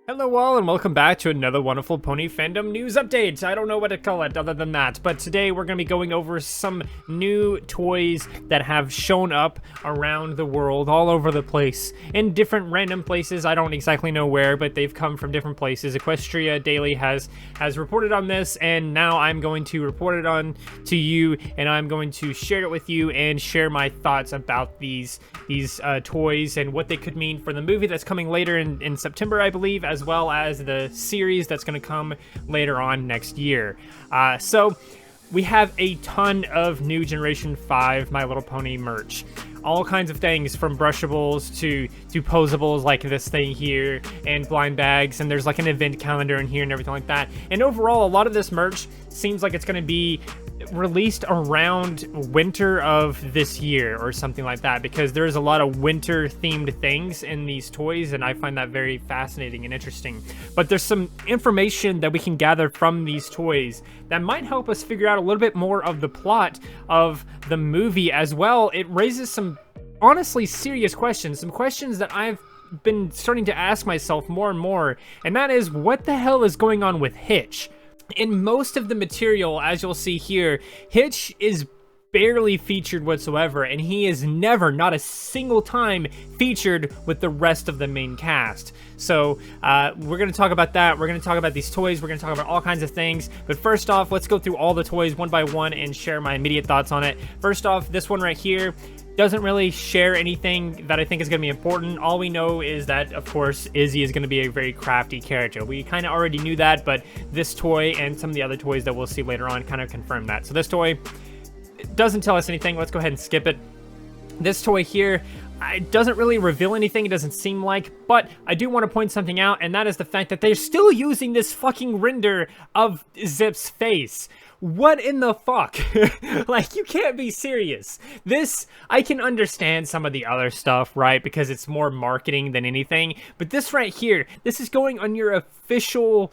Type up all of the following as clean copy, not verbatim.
Hello all and welcome back to another wonderful pony fandom news update. I don't know what to call it other than that, but today we're going to be going over some new toys that have shown up around the world, all over the place, in different random places. I don't exactly know where, but they've come from different places. Equestria Daily has reported on this, and now I'm going to report it on to you, and I'm going to share it with you and share my thoughts about these toys and what they could mean for the movie that's coming later in September, I believe, as well as the series that's going to come later on next year. So we have a ton of new Generation 5 My Little Pony merch. All kinds of things, from brushables to posables like this thing here, and blind bags, and there's like an event calendar in here and everything like that. And overall, a lot of this merch seems like it's going to be released around winter of this year or something like that, because there's a lot of winter themed things in these toys, and I find that very fascinating and interesting. But there's some information that we can gather from these toys that might help us figure out a little bit more of the plot of the movie as well. It raises some honestly serious questions, some questions that I've been starting to ask myself more and more, and that is, what the hell is going on with Hitch? In most of the material, as you'll see here, Hitch is barely featured whatsoever, and he is never, not a single time, featured with the rest of the main cast. So we're going to talk about that. We're going to talk about these toys. We're going to talk about all kinds of things. But first off, let's go through all the toys one by one and share my immediate thoughts on it. First off, this one right here doesn't really share anything that I think is going to be important. All we know is that, of course, Izzy is going to be a very crafty character. We kind of already knew that, but this toy and some of the other toys that we'll see later on kind of confirm that. So this toy doesn't tell us anything. Let's go ahead and skip it. This toy here, it doesn't really reveal anything, it doesn't seem like, but I do want to point something out, and that is the fact that they're still using this fucking render of Zip's face. What in the fuck? Like, you can't be serious. This, I can understand some of the other stuff, right? Because it's more marketing than anything. But this right here, this is going on your official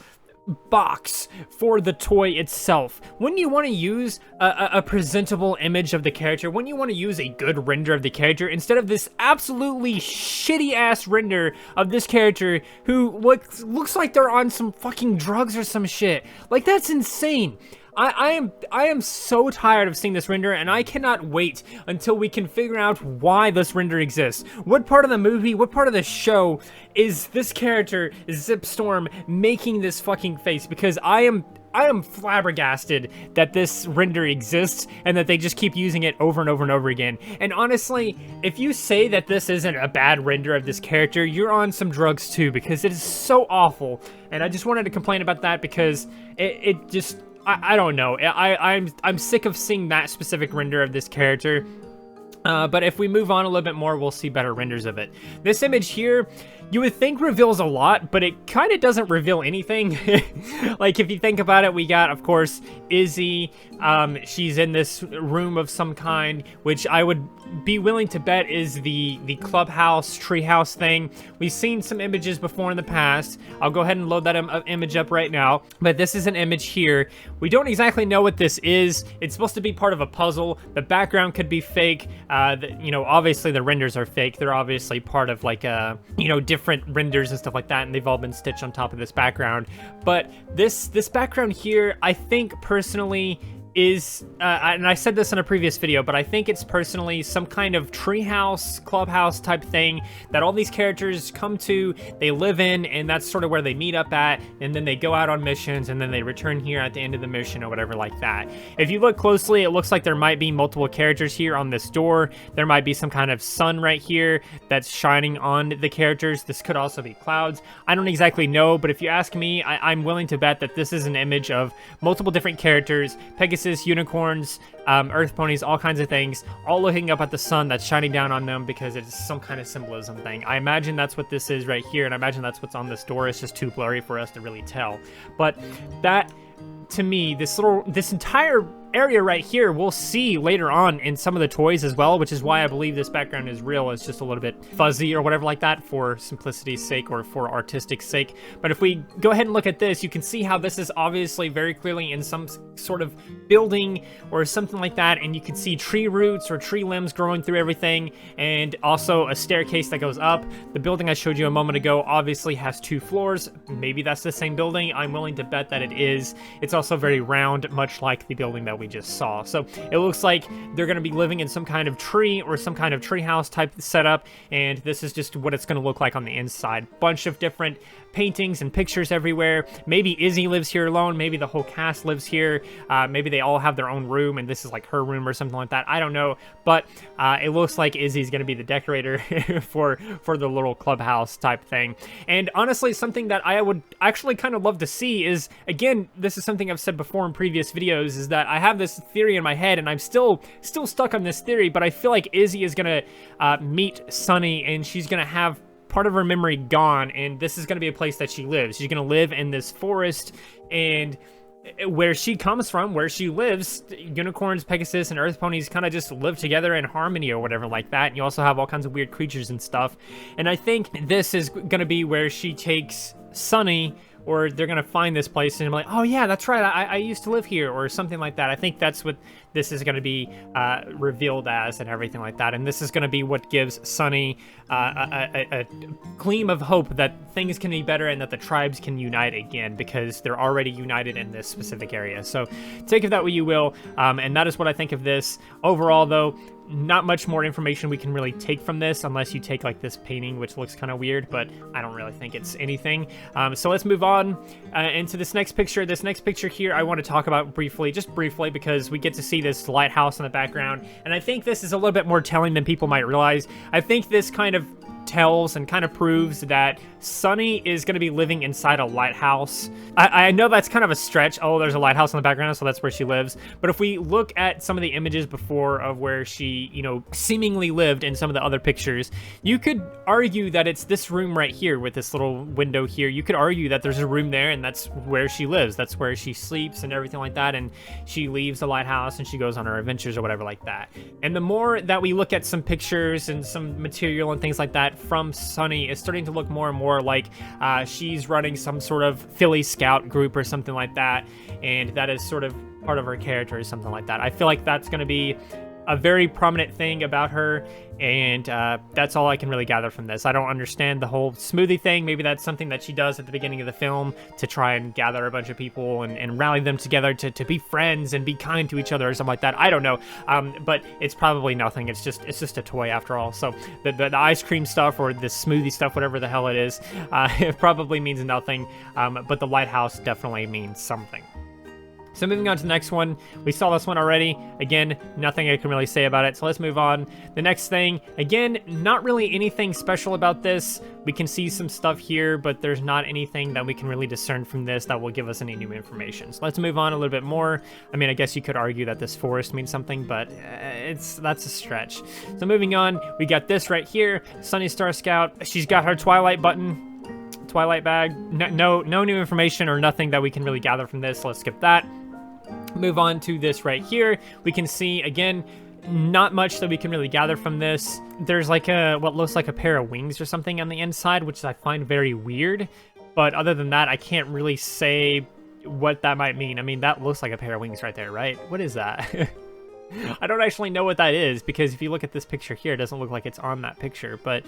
box for the toy itself. When you want to use a presentable image of the character, when you want to use a good render of the character, instead of this absolutely shitty ass render of this character who looks like they're on some fucking drugs or some shit. Like, that's insane. I am so tired of seeing this render, and I cannot wait until we can figure out why this render exists. What part of the movie, what part of the show is this character, Zip Storm, making this fucking face? Because I am flabbergasted that this render exists and that they just keep using it over and over and over again. And honestly, if you say that this isn't a bad render of this character, you're on some drugs too, because it is so awful. And I just wanted to complain about that because it just, I don't know. I'm sick of seeing that specific render of this character. But if we move on a little bit more, we'll see better renders of it. This image here, you would think reveals a lot, but it kind of doesn't reveal anything. Like, if you think about it, we got, of course, Izzy. She's in this room of some kind, which I would be willing to bet is the clubhouse, treehouse thing. We've seen some images before in the past. I'll go ahead and load that image up right now. But this is an image here. We don't exactly know what this is. It's supposed to be part of a puzzle. The background could be fake. You know, obviously the renders are fake. They're obviously part of like you know, different renders and stuff like that, and they've all been stitched on top of this background. But this background here, I think personally is, and I said this in a previous video, but I think it's personally some kind of treehouse, clubhouse type thing that all these characters come to, they live in, and that's sort of where they meet up at, and then they go out on missions, and then they return here at the end of the mission or whatever like that. If you look closely, it looks like there might be multiple characters here on this door. There might be some kind of sun right here that's shining on the characters. This could also be clouds. I don't exactly know, but if you ask me, I'm willing to bet that this is an image of multiple different characters, Pegasus, unicorns, earth ponies, all kinds of things, all looking up at the sun that's shining down on them because it's some kind of symbolism thing. I imagine that's what this is right here, and I imagine that's what's on this door. It's just too blurry for us to really tell. But that, to me, this entire area right here we'll see later on in some of the toys as well, which is why I believe this background is real. It's just a little bit fuzzy or whatever like that for simplicity's sake or for artistic sake. But if we go ahead and look at this, you can see how this is obviously very clearly in some sort of building or something like that, and you can see tree roots or tree limbs growing through everything, and also a staircase that goes up. The building I showed you a moment ago obviously has 2 floors. Maybe that's the same building. I'm willing to bet that it is. It's also very round, much like the building that we just saw. So it looks like they're going to be living in some kind of tree or some kind of treehouse type setup, and this is just what it's going to look like on the inside. Bunch of different paintings and pictures everywhere. Maybe Izzy lives here alone. Maybe the whole cast lives here. Maybe they all have their own room and this is like her room or something like that. I don't know, but it looks like Izzy's going to be the decorator for the little clubhouse type thing. And honestly, something that I would actually kind of love to see is, again, this is something I've said before in previous videos, is that I have this theory in my head and I'm still stuck on this theory, but I feel like Izzy is going to meet Sunny and she's going to have part of her memory gone, and this is going to be a place that she lives. She's going to live in this forest, and where she comes from, where she lives, unicorns, Pegasus, and earth ponies kind of just live together in harmony or whatever like that. And you also have all kinds of weird creatures and stuff. And I think this is going to be where she takes Sunny, or they're going to find this place and I'm like, oh yeah, that's right, I used to live here, or something like that. I think that's what this is going to be revealed as and everything like that. And this is going to be what gives Sunny a gleam of hope that things can be better and that the tribes can unite again, because they're already united in this specific area. So take of that what you will, and that is what I think of this. Overall, though, not much more information we can really take from this, unless you take like this painting, which looks kind of weird, but I don't really think it's anything. So let's move on into this next picture. This next picture here I want to talk about briefly, just briefly, because we get to see this lighthouse in the background, and I think this is a little bit more telling than people might realize. I think this kind of tells and kind of proves that Sunny is going to be living inside a lighthouse. I know that's kind of a stretch. Oh, there's a lighthouse in the background, so that's where she lives. But if we look at some of the images before of where she, you know, seemingly lived in some of the other pictures, you could argue that it's this room right here with this little window here. You could argue that there's a room there and that's where she lives. That's where she sleeps and everything like that. And she leaves the lighthouse and she goes on her adventures or whatever like that. And the more that we look at some pictures and some material and things like that from Sunny, it's starting to look more and more like she's running some sort of Philly Scout group or something like that, and that is sort of part of her character or something like that. I feel like that's going to be a very prominent thing about her, and that's all I can really gather from this. I don't understand the whole smoothie thing. Maybe that's something that she does at the beginning of the film to try and gather a bunch of people and rally them together to be friends and be kind to each other or something like that. I don't know, but it's probably nothing. It's just a toy after all. So the ice cream stuff or the smoothie stuff, whatever the hell it is, it probably means nothing, but the lighthouse definitely means something. So moving on to the next one, we saw this one already. Again, nothing I can really say about it, so let's move on. The next thing, again, not really anything special about this. We can see some stuff here, but there's not anything that we can really discern from this that will give us any new information. So let's move on a little bit more. I mean, I guess you could argue that this forest means something, but that's a stretch. So moving on, we got this right here, Sunny Star Scout. She's got her Twilight button, Twilight bag. No new information or nothing that we can really gather from this, so let's skip that. Move on to this right here. We can see, again, not much that we can really gather from this. There's like what looks like a pair of wings or something on the inside, which I find very weird. But other than that, I can't really say what that might mean. I mean, that looks like a pair of wings right there, right? What is that? I don't actually know what that is, because if you look at this picture here, it doesn't look like it's on that picture. But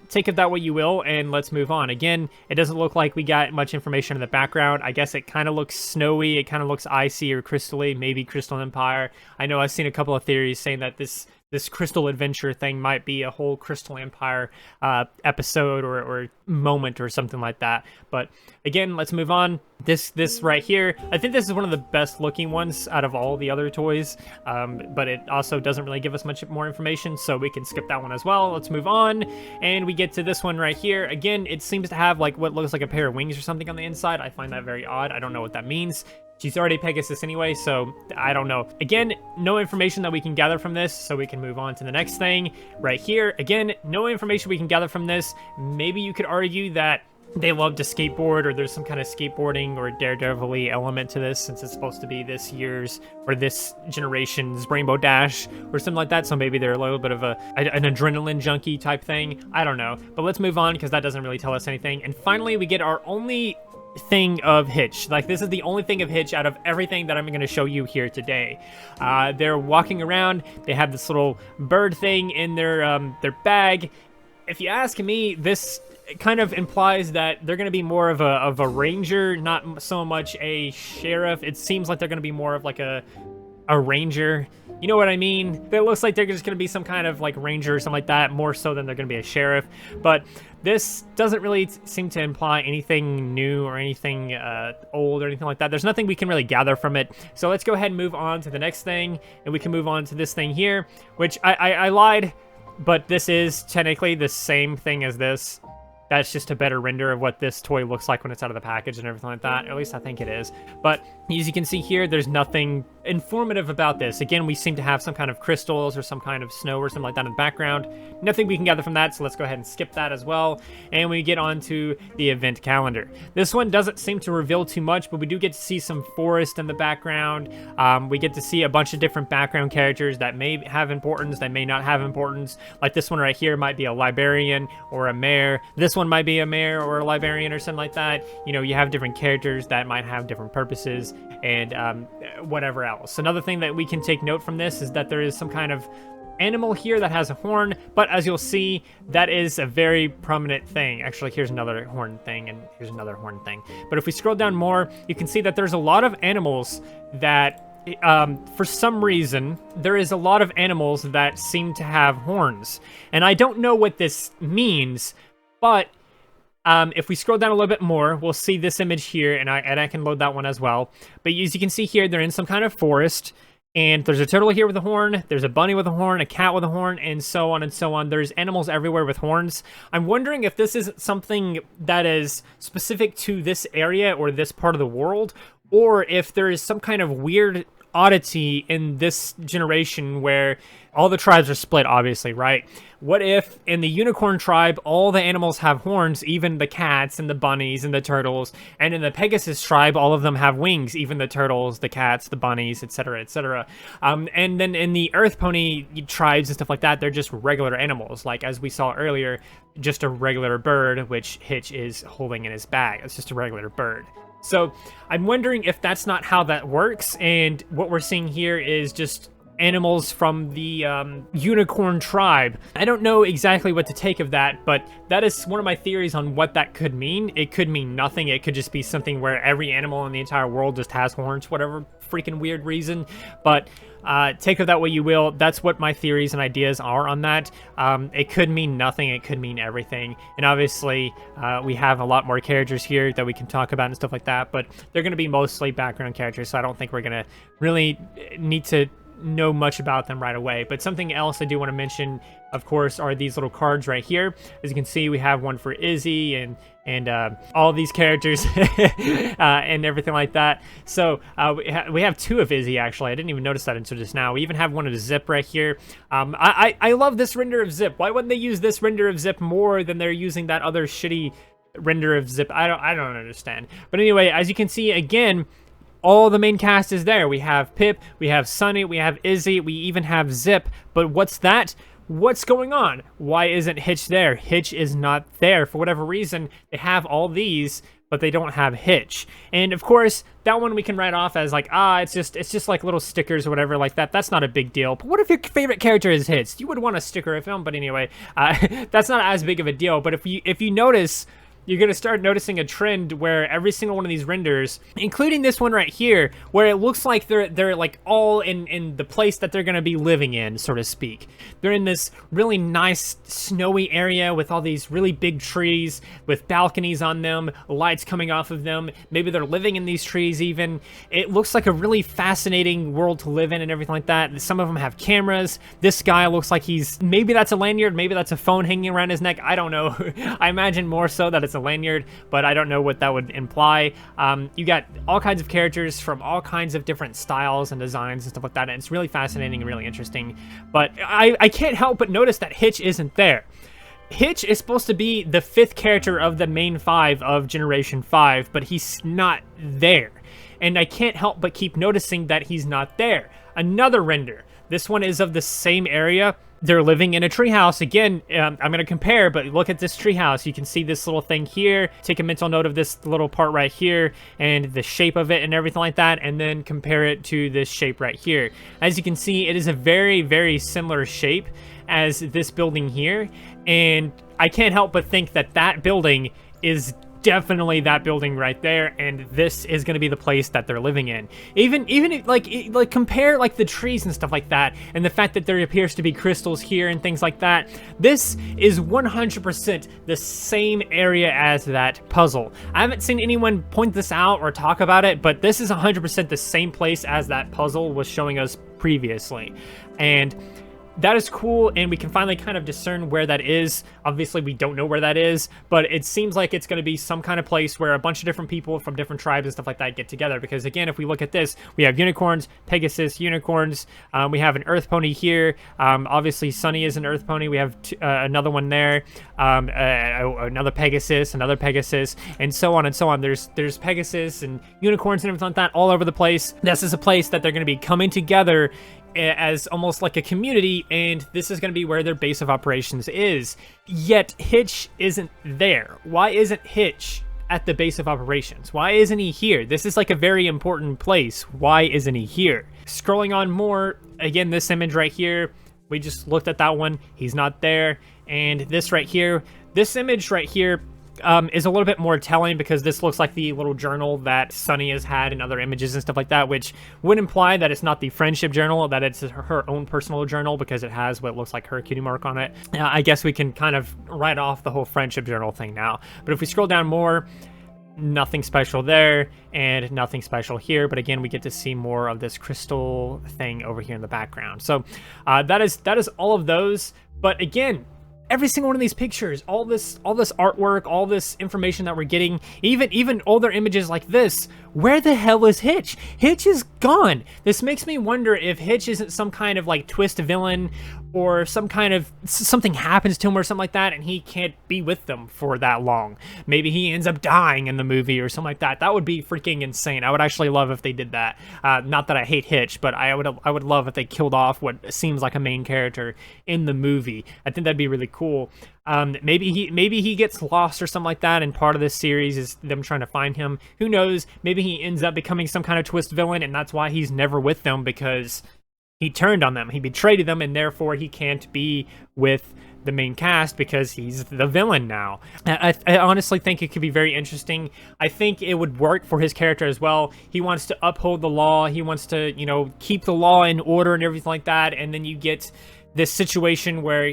take of that what you will, and let's move on. Again, it doesn't look like we got much information in the background. I guess it kind of looks snowy, it kind of looks icy or crystally, maybe Crystal Empire. I know I've seen a couple of theories saying that this Crystal Adventure thing might be a whole Crystal Empire episode or moment or something like that. But again, let's move on. This right here, I think this is one of the best looking ones out of all the other toys, but it also doesn't really give us much more information, so we can skip that one as well. Let's move on, and we get to this one right here. Again, it seems to have like what looks like a pair of wings or something on the inside. I find that very odd. I don't know what that means. She's already Pegasus anyway, so I don't know. Again, no information that we can gather from this, so we can move on to the next thing right here. Again, no information we can gather from this. Maybe you could argue that they love to skateboard, or there's some kind of skateboarding or daredevil-y element to this, since it's supposed to be this year's or this generation's Rainbow Dash or something like that. So maybe they're a little bit of an adrenaline junkie type thing. I don't know. But let's move on, because that doesn't really tell us anything. And finally, we get our only thing of Hitch. Like, this is the only thing of Hitch out of everything that I'm going to show you here today. They're walking around. They have this little bird thing in their bag. If you ask me, this kind of implies that they're going to be more of a ranger, not so much a sheriff. It seems like they're going to be more of like a ranger. You know what I mean? It looks like they're just going to be some kind of like ranger or something like that, more so than they're going to be a sheriff. But this doesn't really seem to imply anything new or anything old or anything like that. There's nothing we can really gather from it. So let's go ahead and move on to the next thing, and we can move on to this thing here, which I lied, but this is technically the same thing as this. That's just a better render of what this toy looks like when it's out of the package and everything like that. Or at least I think it is. But as you can see here, there's nothing informative about this. Again, we seem to have some kind of crystals or some kind of snow or something like that in the background. Nothing we can gather from that, so let's go ahead and skip that as well. And we get on to the event calendar. This one doesn't seem to reveal too much, but we do get to see some forest in the background. We get to see a bunch of different background characters that may have importance, that may not have importance. Like this one right here might be a librarian or a mayor. This one might be a mayor or a librarian or something like that. You know, you have different characters that might have different purposes and whatever else. Another thing that we can take note from this is that there is some kind of animal here that has a horn, but as you'll see, that is a very prominent thing. Actually, here's another horn thing, and here's another horn thing. But if we scroll down more, you can see that there's a lot of animals that for some reason, there is a lot of animals that seem to have horns. And I don't know what this means, but if we scroll down a little bit more, we'll see this image here, and I can load that one as well. But as you can see here, they're in some kind of forest, and there's a turtle here with a horn, there's a bunny with a horn, a cat with a horn, and so on and so on. There's animals everywhere with horns. I'm wondering if this is something that is specific to this area or this part of the world, or if there is some kind of weird oddity in this generation where all the tribes are split, obviously, right? What if in the unicorn tribe, all the animals have horns, even the cats and the bunnies and the turtles, and in the Pegasus tribe, all of them have wings, even the turtles, the cats, the bunnies, etc., etc. And then in the Earth Pony tribes and stuff like that, they're just regular animals, like as we saw earlier, just a regular bird, which Hitch is holding in his bag. It's just a regular bird. So I'm wondering if that's not how that works, and what we're seeing here is just animals from the unicorn tribe. I don't know exactly what to take of that, but that is one of my theories on what that could mean. It could mean nothing. It could just be something where every animal in the entire world just has horns, whatever freaking weird reason. But take of that what you will. That's what my theories and ideas are on that. It could mean nothing. It could mean everything. And obviously, we have a lot more characters here that we can talk about and stuff like that, but they're going to be mostly background characters, so I don't think we're going to really need to know much about them right away. But something else I do want to mention, of course, are these little cards right here. As you can see, we have one for Izzy and all these characters and everything like that. So we have two of Izzy, actually. I didn't even notice that until just now. We even have one of Zip right here. I love this render of Zip. Why wouldn't they use this render of Zip more than they're using that other shitty render of Zip? I don't understand. But anyway, as you can see, again, all the main cast is there. We have Pip, we have Sunny, we have Izzy, we even have Zip. But what's that? What's going on? Why isn't Hitch there? Hitch is not there. For whatever reason, they have all these, but they don't have Hitch. And of course, that one we can write off as like, it's just like little stickers or whatever like that. That's not a big deal. But what if your favorite character is Hitch? You would want a sticker of him, but anyway, that's not as big of a deal. But if you notice, you're going to start noticing a trend where every single one of these renders, including this one right here, where it looks like they're like all in the place that they're going to be living in, so to speak. They're in this really nice snowy area with all these really big trees with balconies on them, lights coming off of them. Maybe they're living in these trees even. It looks like a really fascinating world to live in and everything like that. Some of them have cameras. This guy looks like maybe that's a lanyard, maybe that's a phone hanging around his neck. I don't know. I imagine more so that it's a lanyard, but I don't know what that would imply. You got all kinds of characters from all kinds of different styles and designs and stuff like that, and it's really fascinating and really interesting. But I can't help but notice that Hitch isn't there. Hitch is supposed to be the 5th character of the main 5 of Generation 5, but he's not there. And I can't help but keep noticing that he's not there. Another render. This one is of the same area. They're living in a treehouse. Again, I'm going to compare, but look at this treehouse. You can see this little thing here. Take a mental note of this little part right here and the shape of it and everything like that, and then compare it to this shape right here. As you can see, it is a very, very similar shape as this building here, and I can't help but think that that building is definitely that building right there, and this is going to be the place that they're living in. Even like compare like the trees and stuff like that, and the fact that there appears to be crystals here and things like that. This is 100% the same area as that puzzle. I haven't seen anyone point this out or talk about it, but this is 100% the same place as that puzzle was showing us previously, and that is cool, and we can finally kind of discern where that is. Obviously, we don't know where that is, but it seems like it's going to be some kind of place where a bunch of different people from different tribes and stuff like that get together. Because again, if we look at this, we have unicorns, Pegasus, unicorns. We have an earth pony here. Obviously, Sunny is an earth pony. We have another one there. Another Pegasus, and so on and so on. There's Pegasus and unicorns and everything like that all over the place. This is a place that they're going to be coming together as almost like a community, and this is going to be where their base of operations is. Yet Hitch isn't there. Why isn't Hitch at the base of operations? Why isn't he here? This is like a very important place. Why isn't he here? Scrolling on more, again, this image right here, we just looked at that one. He's not there. And this right here, this image right here is a little bit more telling, because this looks like the little journal that Sunny has had in other images and stuff like that, which would imply that it's not the friendship journal, that it's her own personal journal, because it has what looks like her cutie mark on it. I guess we can kind of write off the whole friendship journal thing now. But if we scroll down more, nothing special there and nothing special here, but again, we get to see more of this crystal thing over here in the background. So that is all of those. But again, every single one of these pictures, all this artwork, all this information that we're getting, even older images like this, where the hell is Hitch? Hitch is gone. This makes me wonder if Hitch isn't some kind of like twist villain, or something happens to him or something like that, and he can't be with them for that long. Maybe he ends up dying in the movie or something like that. That would be freaking insane. I would actually love if they did that. Not that I hate Hitch, but I would love if they killed off what seems like a main character in the movie. I think that'd be really cool. Maybe he gets lost or something like that, and part of this series is them trying to find him. Who knows? Maybe he ends up becoming some kind of twist villain, and that's why he's never with them, because he turned on them. He betrayed them, and therefore he can't be with the main cast because he's the villain now. I honestly think it could be very interesting. I think it would work for his character as well. He wants to uphold the law. He wants to, keep the law in order and everything like that. And then you get this situation where,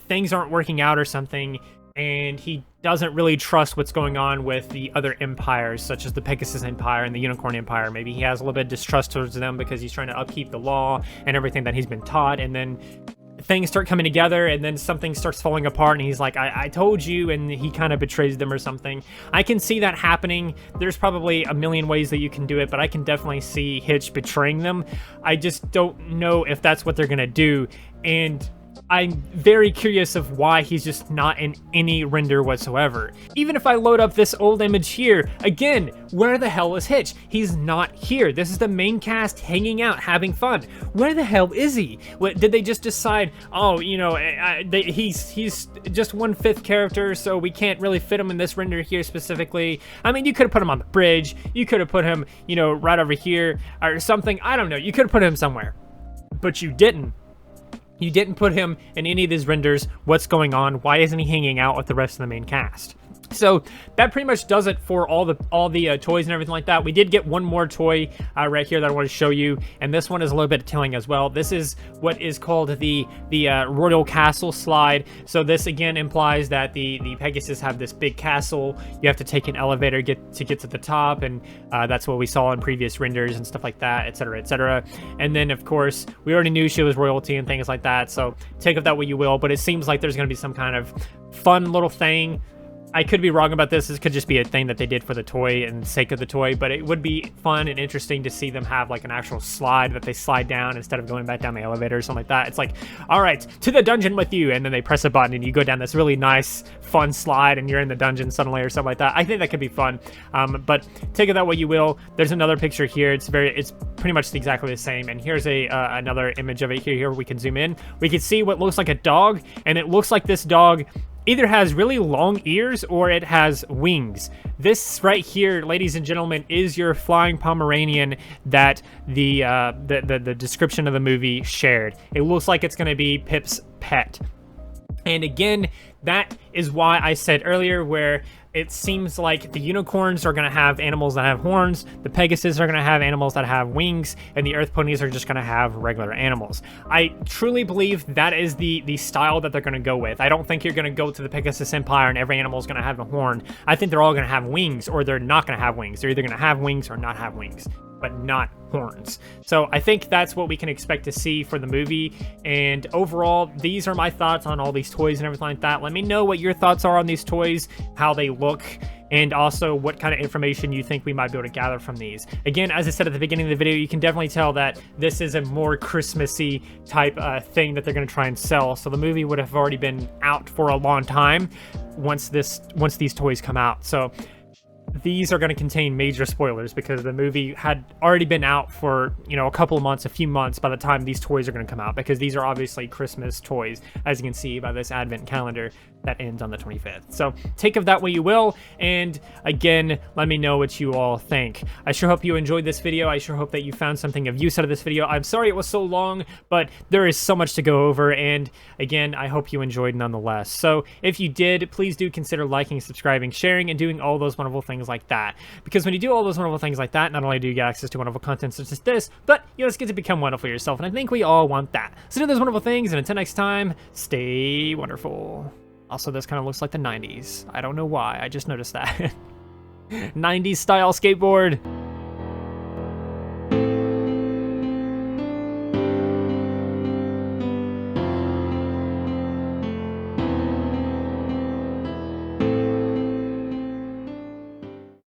things aren't working out or something, and he doesn't really trust what's going on with the other empires, such as the Pegasus Empire and the Unicorn Empire. Maybe he has a little bit of distrust towards them because he's trying to upkeep the law and everything that he's been taught, and then things start coming together, and then something starts falling apart, and he's like, I told you, and he kind of betrays them or something. I can see that happening. There's probably a million ways that you can do it, but I can definitely see Hitch betraying them. I just don't know if that's what they're gonna do, and I'm very curious of why he's just not in any render whatsoever. Even if I load up this old image here, again, where the hell is Hitch? He's not here. This is the main cast hanging out, having fun. Where the hell is he? What, did they just decide, oh, he's just 1/5 character, so we can't really fit him in this render here specifically? I mean, you could have put him on the bridge. You could have put him, right over here or something. I don't know. You could have put him somewhere, but you didn't. You didn't put him in any of these renders. What's going on? Why isn't he hanging out with the rest of the main cast? So that pretty much does it for all the toys and everything like that. We did get one more toy right here that I want to show you, and this one is a little bit telling as well. This is what is called the Royal Castle slide. So this again implies that the Pegasus have this big castle. You have to take an elevator to get to the top, and that's what we saw in previous renders and stuff like that, etc., etc. And then of course we already knew she was royalty and things like that. So take of that what you will, but it seems like there's going to be some kind of fun little thing I could be wrong about this. This could just be a thing that they did for the toy and the sake of the toy, but it would be fun and interesting to see them have like an actual slide that they slide down instead of going back down the elevator or something like that. It's like, all right, to the dungeon with you, and then they press a button and you go down this really nice, fun slide and you're in the dungeon suddenly or something like that. I think that could be fun, but take it that way you will. There's another picture here. It's pretty much exactly the same, and here's another image of it here. We can zoom in. We can see what looks like a dog, and it looks like this dog either has really long ears or it has wings. This right here, ladies and gentlemen, is your flying Pomeranian that the description of the movie shared. It looks like it's going to be Pip's pet. And again, that is why I said earlier where it seems like the unicorns are going to have animals that have horns, the Pegasus are going to have animals that have wings, and the Earth ponies are just going to have regular animals. I truly believe that is the style that they're going to go with. I don't think you're going to go to the Pegasus Empire and every animal is going to have a horn. I think they're all going to have wings, or they're not going to have wings. They're either going to have wings or not have wings, but not horns. So I think that's what we can expect to see for the movie. And overall, these are my thoughts on all these toys and everything like that. Let me know what your thoughts are on these toys, how they look, and also what kind of information you think we might be able to gather from these. Again, as I said at the beginning of the video, you can definitely tell that this is a more Christmassy type thing that they're going to try and sell. So the movie would have already been out for a long time once these toys come out. So these are going to contain major spoilers because the movie had already been out for, you know, a few months by the time these toys are going to come out, because these are obviously Christmas toys, as you can see by this advent calendar that ends on the 25th. So take of that what you will, and again, let me know what you all think. I sure hope you enjoyed this video. I sure hope that you found something of use out of this video. I'm sorry it was so long, but there is so much to go over, and again, I hope you enjoyed nonetheless. So if you did, please do consider liking, subscribing, sharing, and doing all those wonderful things like that, because when you do all those wonderful things like that, not only do you get access to wonderful content such as this, but you just get to become wonderful yourself, and I think we all want that. So do those wonderful things, and until next time, stay wonderful. Also, this kind of looks like the 90s. I don't know why, I just noticed that. 90s style skateboard.